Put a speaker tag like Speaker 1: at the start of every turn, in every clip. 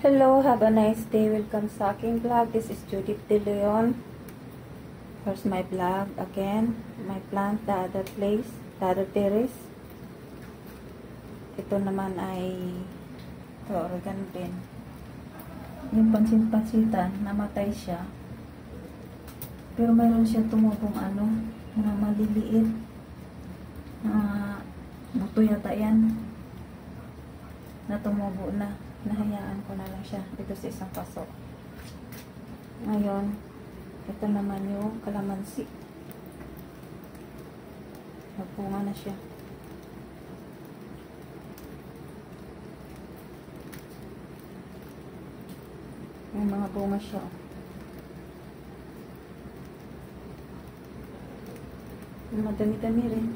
Speaker 1: Hello, have a nice day. Welcome sa aking vlog. This is Judith De Leon. Here's my vlog again. My plant, the other place, the other terrace. Ito naman ay oregano din. Yung pansit-pansitan, namatay siya. Pero mayroon siya tumubong mga maliliit. Buto yata yan. Na tumubo na. Nahayaan ko na lang siya dito sa isang paso. Ngayon, ito naman yung kalamansi. Nagbunga na siya. May mga bunga siya. Madami-dami rin.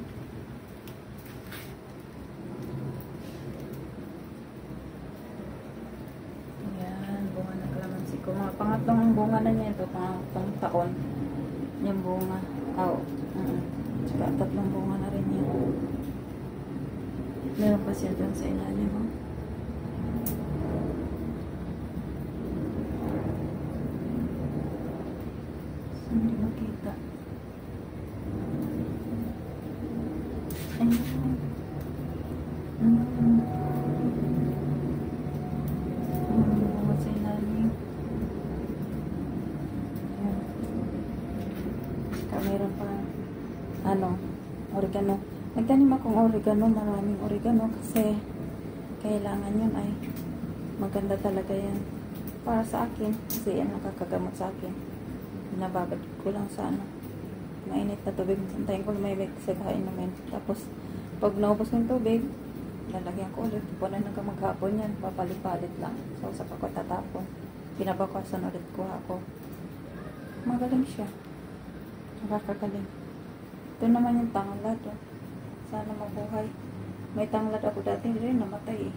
Speaker 1: Mga pangatlong bunga na niya ito, pangatlong taon yung bunga. Saka tatlong bunga na rin niya. Meron pa siya dyan sa ilalim. Hindi makita. Bunga sa ilalim. Meron pa oregano. Nagtanim akong oregano, maraming oregano kasi kailangan yun ay maganda talaga yan para sa akin kasi yan nakakagamot sa akin. Nababad ko lang sa mainit na tubig. Santayin ko lumibig kasi kainumin. Tapos pag naubos ng tubig, lalagyan ko ulit. Punan hanggang maghapon yan, papalit-palit lang. So sa pagkatatapon, pinabakasan ulit ko ako. Magaling siya. Nakakagaling. Ito naman yung tanglad. Sana mabuhay. May tanglad ako dati rin, namatay eh.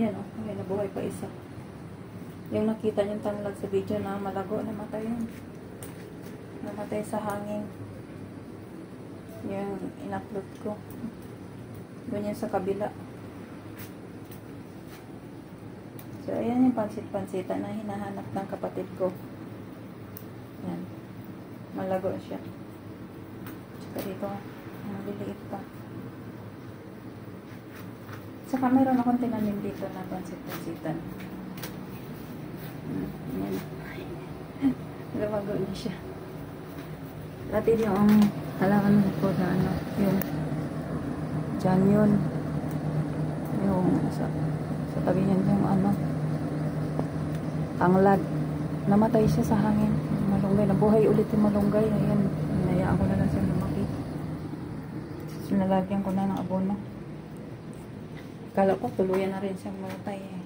Speaker 1: Yan may nabuhay pa isa. Yung nakita yung tanglad sa video na malago, namatay yun. Namatay sa hangin. Yung in-upload ko. Doon yan sa kabila. So, ayan yung pansit-pansita na hinahanap ng kapatid ko. Yan. Malago siya. Tsaka dito, maliliit pa. Saka meron akong tinanim dito na pansit-pansitan. Ayan. Lumago na siya. Dati yung halaman ko na yung dyan yun. Yung sa tabi niyan yung tanglad. Namatay siya sa hangin. Malunggay. Nabuhay ulit yung malunggay. Ayan. Hinayaan ko na lang siya lumaki. Sinalagyan ko na ng abono. Kala ko tuluyan na rin siyang mamatay eh.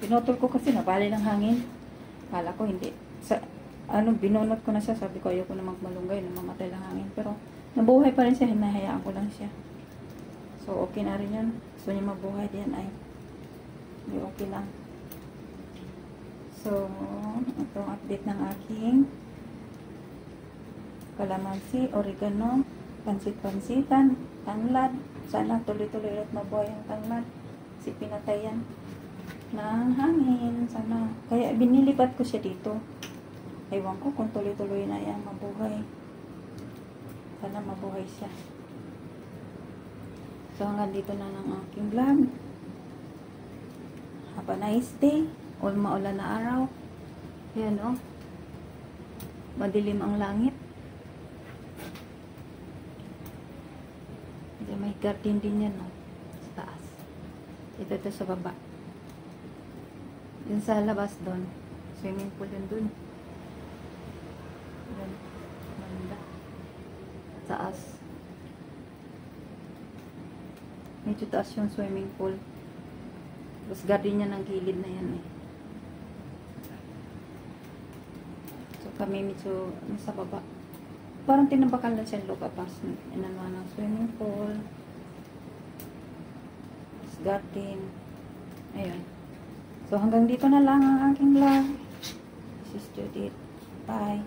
Speaker 1: Pinotol ko kasi napali ng hangin. Kala ko hindi. Binunot ko na siya. Sabi ko ayoko na magmalunggay. Namamatay lang hangin. Pero nabuhay pa rin siya. Hinahayaan ko lang siya. So okay na rin yun. Gusto niya mabuhay din ay okay lang. So, itong update ng aking kalamansi, oregano, pansit-pansitan, tanglad. Sana tuloy-tuloy ulit mabuhay ang tanglad. Kasi pinatay yan ng hangin. Sana. Kaya binilipat ko siya dito. Ewan ko kung tuloy-tuloy na yan mabuhay. Sana mabuhay siya. So, hanggang dito na ng aking vlog. Have a nice day. Maulan na araw. Yan madilim ang langit. May garden din yan sa taas. Ito sa baba. Yun sa labas doon. Swimming pool yun doon. Yan. Manda. Taas. Medyo taas yung swimming pool. Tapos garden niya ng gilid na yan eh. Kami medyo sa baba. Parang tinabakan lang siya lupapas. Inanuan ng swimming pool. Garden. Ayun. So hanggang dito na lang ang aking vlog. This is Judith. Bye.